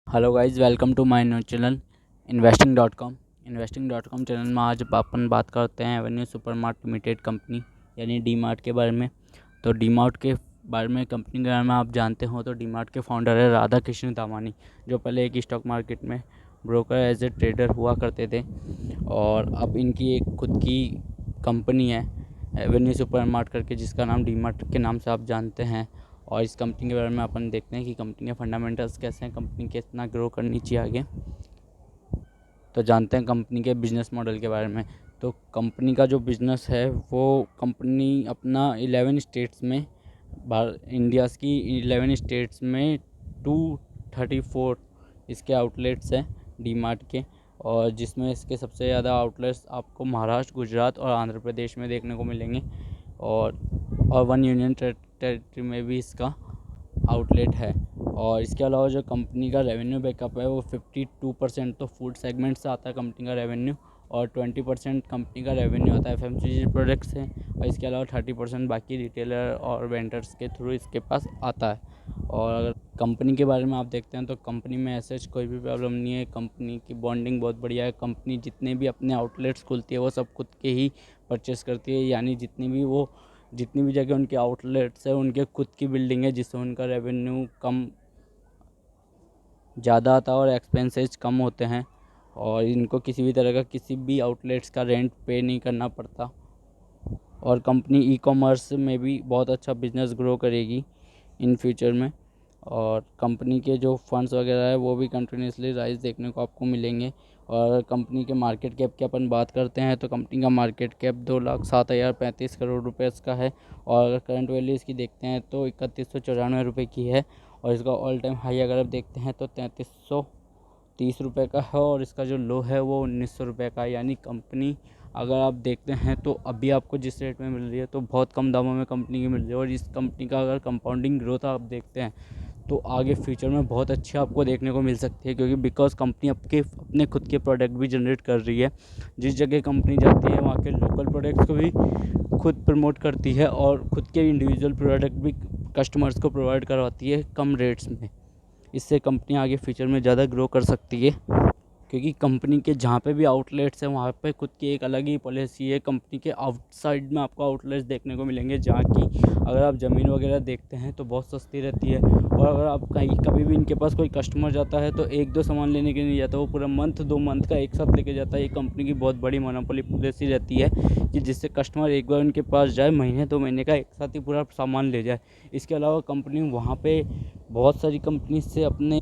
Hello guys, welcome to my new channel इन्वेस्टिंग.com channel में आज अपन बात करते हैं एवेन्यू सुपरमार्ट लिमिटेड कंपनी यानी डी मार्ट के बारे में। तो डी मार्ट के बारे में, कंपनी के बारे में आप जानते हो तो डी मार्ट के फाउंडर है राधा कृष्ण दामानी, जो पहले एक स्टॉक मार्केट में ब्रोकर एज ए ट्रेडर हुआ करते थे और अब इनकी एक खुद की कंपनी है एवेन्यू सुपरमार्ट करके, जिसका नाम डी मार्ट के नाम से आप जानते हैं। और इस कंपनी के बारे में अपन देखते हैं कि कंपनी के फंडामेंटल्स कैसे हैं, कंपनी कितना ग्रो करनी चाहिए आगे। तो जानते हैं कंपनी के बिजनेस मॉडल के बारे में। तो कंपनी का जो बिज़नेस है वो कंपनी अपना 11 स्टेट्स में, इंडियाज़ की 11 स्टेट्स में 234 इसके आउटलेट्स हैं डी मार्ट के, और जिसमें इसके सबसे ज़्यादा आउटलेट्स आपको महाराष्ट्र, गुजरात और आंध्र प्रदेश में देखने को मिलेंगे। और 1 यूनियन टेरिटरी में भी इसका आउटलेट है। और इसके अलावा जो कंपनी का रेवेन्यू बैकअप है वो 52% तो फूड सेगमेंट से आता है कंपनी का रेवेन्यू, और 20% कंपनी का रेवेन्यू आता है एफएमसीजी प्रोडक्ट्स से, और इसके अलावा 30% बाकी रिटेलर और वेंडर्स के थ्रू इसके पास आता है। और अगर कंपनी के बारे में आप देखते हैं तो कंपनी में ऐसे कोई भी प्रॉब्लम नहीं है, कंपनी की बॉन्डिंग बहुत बढ़िया है। कंपनी जितने भी अपने आउटलेट्स खुलती है वो सब खुद के ही परचेस करती है, यानी जितनी भी जगह उनके आउटलेट्स है उनके खुद की बिल्डिंग है, जिससे उनका रेवेन्यू कम ज़्यादा आता है और एक्सपेंसेस कम होते हैं, और इनको किसी भी तरह का किसी भी आउटलेट्स का रेंट पे नहीं करना पड़ता। और कंपनी ई कॉमर्स में भी बहुत अच्छा बिजनेस ग्रो करेगी इन फ्यूचर में। और कंपनी के जो फंड्स वगैरह है वो भी कंटिन्यूसली राइज देखने को आपको मिलेंगे। और कंपनी के मार्केट कैप की अपन बात करते हैं तो कंपनी का मार्केट कैप 2,07,035 करोड़ रुपये का है, और अगर करंट वैल्यू इसकी देखते हैं तो 3194 रुपये की है। और इसका ऑल टाइम हाई अगर आप देखते हैं तो 3330 रुपये का है, और इसका जो लो है वो 1900 रुपये का है। यानी कंपनी अगर आप देखते हैं तो अभी आपको जिस रेट में मिल रही है तो बहुत कम दामों में कंपनी की मिल रही है। और इस कंपनी का अगर कंपाउंडिंग ग्रोथ आप देखते हैं तो आगे फ्यूचर में बहुत अच्छी आपको देखने को मिल सकती है, क्योंकि बिकॉज कंपनी अपने खुद के प्रोडक्ट भी जनरेट कर रही है। जिस जगह कंपनी जाती है वहाँ के लोकल प्रोडक्ट्स को भी खुद प्रमोट करती है और खुद के इंडिविजुअल प्रोडक्ट भी कस्टमर्स को प्रोवाइड करवाती है कम रेट्स में। इससे कंपनी आगे फ्यूचर में ज़्यादा ग्रो कर सकती है, क्योंकि कंपनी के जहाँ पे भी आउटलेट्स हैं वहाँ पे खुद की एक अलग ही पॉलिसी है। कंपनी के आउटसाइड में आपको आउटलेट्स देखने को मिलेंगे, जहाँ की अगर आप ज़मीन वगैरह देखते हैं तो बहुत सस्ती रहती है। और अगर आप कभी भी इनके पास कोई कस्टमर जाता है तो एक दो सामान लेने के लिए नहीं जाता, वो पूरा मंथ 2 मंथ का एक साथ लेके जाता है। ये कंपनी की बहुत बड़ी मोनोपोली पॉलिसी रहती है कि जिससे कस्टमर एक बार उनके पास जाए, महीने 2 महीने का एक साथ ही पूरा सामान ले जाए। इसके अलावा कंपनी वहाँ पे बहुत सारी कंपनी से अपने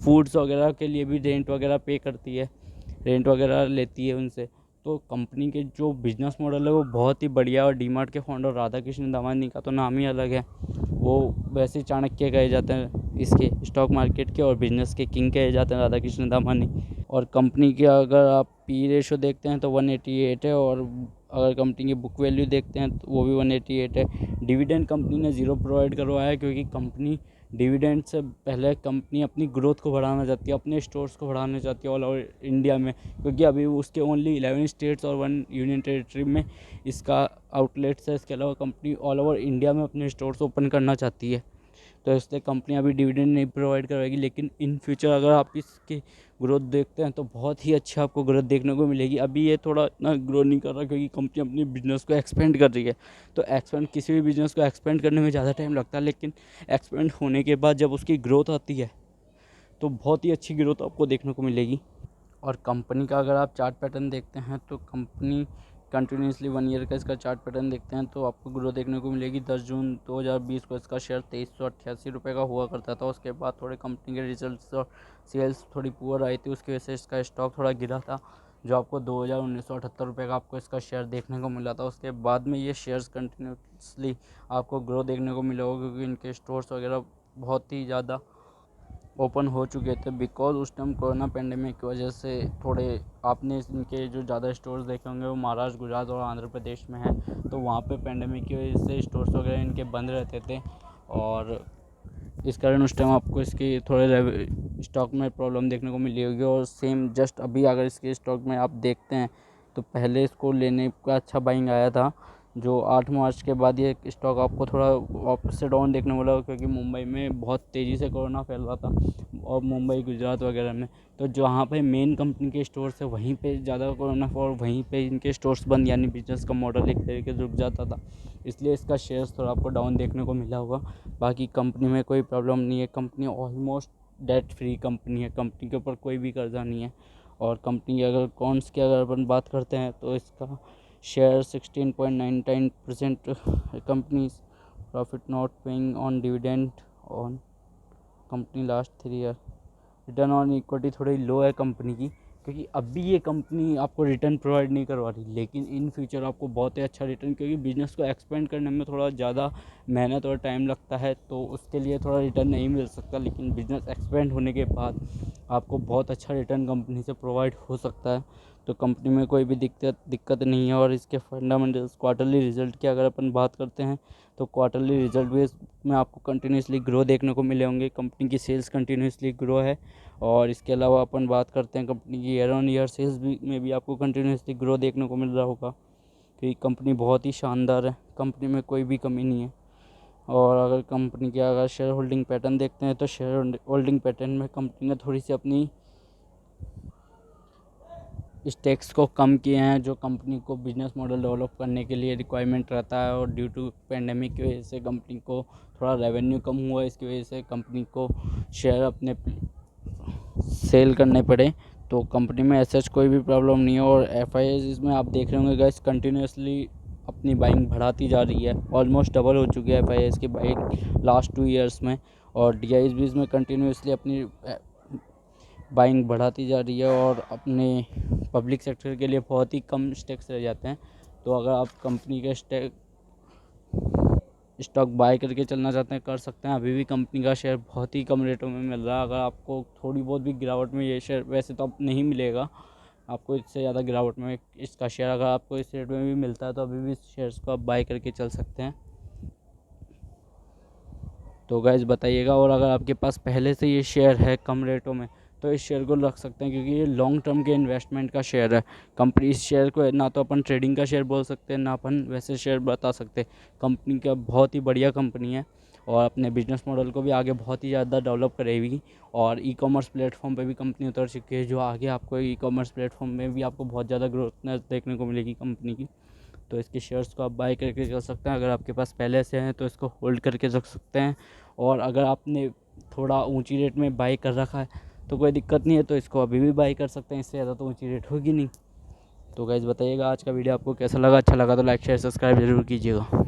फूड्स वगैरह के लिए भी रेंट वगैरह पे करती है, रेंट वगैरह लेती है उनसे। तो कंपनी के जो बिज़नेस मॉडल है वो बहुत ही बढ़िया है। और डी मार्ट के फाउंडर राधा कृष्ण दामानी का तो नाम ही अलग है। वो वैसे चाणक्य कहे जाते हैं इसके स्टॉक मार्केट के, और बिजनेस के किंग कहे जाते हैं राधा कृष्ण दामानी। और कंपनी के अगर आप पी रेशो देखते हैं तो 188 है, और अगर कंपनी की बुक वैल्यू देखते हैं तो वो भी 188 है। डिविडेंड कंपनी ने ज़ीरो प्रोवाइड करवाया है, क्योंकि कंपनी डिविडेंड से पहले कंपनी अपनी ग्रोथ को बढ़ाना चाहती है, अपने स्टोर्स को बढ़ाना चाहती है ऑल ओवर इंडिया में, क्योंकि अभी उसके ओनली 11 स्टेट्स और 1 यूनियन टेरिटरी में इसका आउटलेट्स है। इसके अलावा कंपनी ऑल ओवर इंडिया में अपने स्टोर्स ओपन करना चाहती है। तो इसलिए कंपनी अभी डिविडेंड नहीं प्रोवाइड करवाएगी, लेकिन इन फ्यूचर अगर आप इसकी ग्रोथ देखते हैं तो बहुत ही अच्छा आपको ग्रोथ देखने को मिलेगी। अभी ये थोड़ा इतना ग्रो नहीं कर रहा, क्योंकि कंपनी अपनी बिजनेस को एक्सपेंड कर रही है। तो किसी भी बिजनेस को एक्सपेंड करने में ज़्यादा टाइम लगता है, लेकिन एक्सपेंड होने के बाद जब उसकी ग्रोथ आती है तो बहुत ही अच्छी ग्रोथ आपको देखने को मिलेगी। और कंपनी का अगर आप चार्ट पैटर्न देखते हैं तो कंपनी कंटिन्यूसली 1 ईयर का इसका चार्ट पैटर्न देखते हैं तो आपको ग्रोथ देखने को मिलेगी। 10 जून 2020 को इसका शेयर 2388 रुपये का हुआ करता था। उसके बाद थोड़े कंपनी के रिजल्ट्स और सेल्स थोड़ी पुअर आई थी, उसकी वजह से इसका स्टॉक थोड़ा गिरा था, जो आपको 2,1978 रुपये का आपको इसका शेयर देखने को मिला था। उसके बाद में ये शेयर्स कंटिन्यूसली आपको ग्रो देखने को मिला होगा, क्योंकि इनके स्टोर्स वगैरह बहुत ही ज़्यादा ओपन हो चुके थे। बिकॉज उस टाइम कोरोना पेंडेमिक की वजह से थोड़े आपने इनके जो ज़्यादा स्टोर्स देखे होंगे वो महाराष्ट्र, गुजरात और आंध्र प्रदेश में हैं, तो वहाँ पे पेंडेमिक की वजह से स्टोर्स वगैरह इनके बंद रहते थे, और इस कारण उस टाइम आपको इसकी थोड़े स्टॉक में प्रॉब्लम देखने को मिली होगी। और सेम जस्ट अभी अगर इसके स्टॉक में आप देखते हैं तो पहले इसको लेने का अच्छा बाइंग आया था, जो 8 मार्च के बाद ये स्टॉक आपको थोड़ा वापस से डाउन देखने मिला, क्योंकि मुंबई में बहुत तेज़ी से कोरोना फैल रहा था और मुंबई गुजरात वगैरह में, तो जहाँ पे मेन कंपनी के स्टोर्स है वहीं पे ज़्यादा कोरोना और वहीं पे इनके स्टोर्स बंद, यानी बिजनेस का मॉडल एक तरीके से रुक जाता था, इसलिए इसका शेयर्स थोड़ा आपको डाउन देखने को मिला होगा। बाकी कंपनी में कोई प्रॉब्लम नहीं है, company almost debt free company है, कंपनी के ऊपर कोई भी कर्जा नहीं है। और कंपनी की अगर कॉन्स की अगर अपन बात करते हैं तो इसका share 16.99% companies profit not paying on dividend on company last 3 year. Return on equity थोड़ी लो है कंपनी की, क्योंकि अभी ये कंपनी आपको रिटर्न प्रोवाइड नहीं करवा रही, लेकिन इन फ्यूचर आपको बहुत ही अच्छा रिटर्न, क्योंकि बिज़नेस को एक्सपेंड करने में थोड़ा ज़्यादा मेहनत और टाइम लगता है, तो उसके लिए थोड़ा रिटर्न नहीं मिल सकता, लेकिन बिज़नेस एक्सपेंड होने के बाद आपको बहुत अच्छा रिटर्न कंपनी से प्रोवाइड हो सकता है। तो कंपनी में कोई भी दिक्कत नहीं है। और इसके फंडामेंटल्स क्वार्टरली रिजल्ट की अगर अपन बात करते हैं तो क्वार्टरली रिजल्ट बेस में आपको कंटिन्यूसली ग्रो देखने को मिले होंगे, कंपनी की सेल्स कंटिन्यूसली ग्रो है। और इसके अलावा अपन बात करते हैं कंपनी की ईयर ऑन ईयर सेल्स में भी आपको कंटिन्यूसली ग्रो देखने को मिल रहा होगा, क्योंकि कंपनी बहुत ही शानदार है, कंपनी में कोई भी कमी नहीं है। और अगर कंपनी के अगर शेयर होल्डिंग पैटर्न देखते हैं तो शेयर होल्डिंग पैटर्न में कंपनी ने थोड़ी सी अपनी स्टेक्स को कम किए हैं, जो कंपनी को बिजनेस मॉडल डेवलप करने के लिए रिक्वायरमेंट रहता है। और ड्यू टू पेंडेमिक की वजह से कंपनी को थोड़ा रेवेन्यू कम हुआ, इसकी वजह से कंपनी को शेयर अपने सेल करने पड़े। तो कंपनी में ऐसा कोई भी प्रॉब्लम नहीं है। और एफआईआई इसमें आप देख रहे होंगे गाइस, कंटिन्यूसली अपनी बाइंग बढ़ाती जा रही है, ऑलमोस्ट डबल हो चुकी है एफआईआई की बाइंग लास्ट 2 ईयर्स में। और डीआईएस भी इसमें कंटिन्यूसली अपनी बाइंग बढ़ाती जा रही है और अपने पब्लिक सेक्टर के लिए बहुत ही कम स्टेक्स रह जाते हैं। तो अगर आप कंपनी के स्टॉक बाय करके चलना चाहते हैं कर सकते हैं, अभी भी कंपनी का शेयर बहुत ही कम रेटों में मिल रहा है। अगर आपको थोड़ी बहुत भी गिरावट में ये शेयर, वैसे तो अब नहीं मिलेगा आपको इससे ज़्यादा गिरावट में इसका शेयर, अगर आपको इस रेट में भी मिलता है तो अभी भी इस शेयर्स को आप बाय करके चल सकते हैं। तो गाइस बताइएगा। और अगर आपके पास पहले से ये शेयर है कम रेटों में तो इस शेयर को रख सकते हैं, क्योंकि ये लॉन्ग टर्म के इन्वेस्टमेंट का शेयर है। कंपनी इस शेयर को ना तो अपन ट्रेडिंग का शेयर बोल सकते हैं, ना अपन वैसे शेयर बता सकते। कंपनी का बहुत ही बढ़िया कंपनी है और अपने बिजनेस मॉडल को भी आगे बहुत ही ज़्यादा डेवलप करेगी। और ई कॉमर्स प्लेटफॉर्म पे भी कंपनी उतर चुकी है, जो आगे आपको ई कॉमर्स प्लेटफॉर्म में भी आपको बहुत ज़्यादा ग्रोथ देखने को मिलेगी कंपनी की। तो इसके शेयर्स को आप बाय करके चल सकते हैं। अगर आपके पास पहले से हैं तो इसको होल्ड करके रख सकते हैं। और अगर आपने थोड़ा ऊंची रेट में बाई कर रखा है तो कोई दिक्कत नहीं है, तो इसको अभी भी बाई कर सकते हैं, इससे ज़्यादा तो ऊंची रेट होगी नहीं। तो गाइस बताइएगा आज का वीडियो आपको कैसा लगा, अच्छा लगा तो लाइक शेयर सब्सक्राइब जरूर कीजिएगा।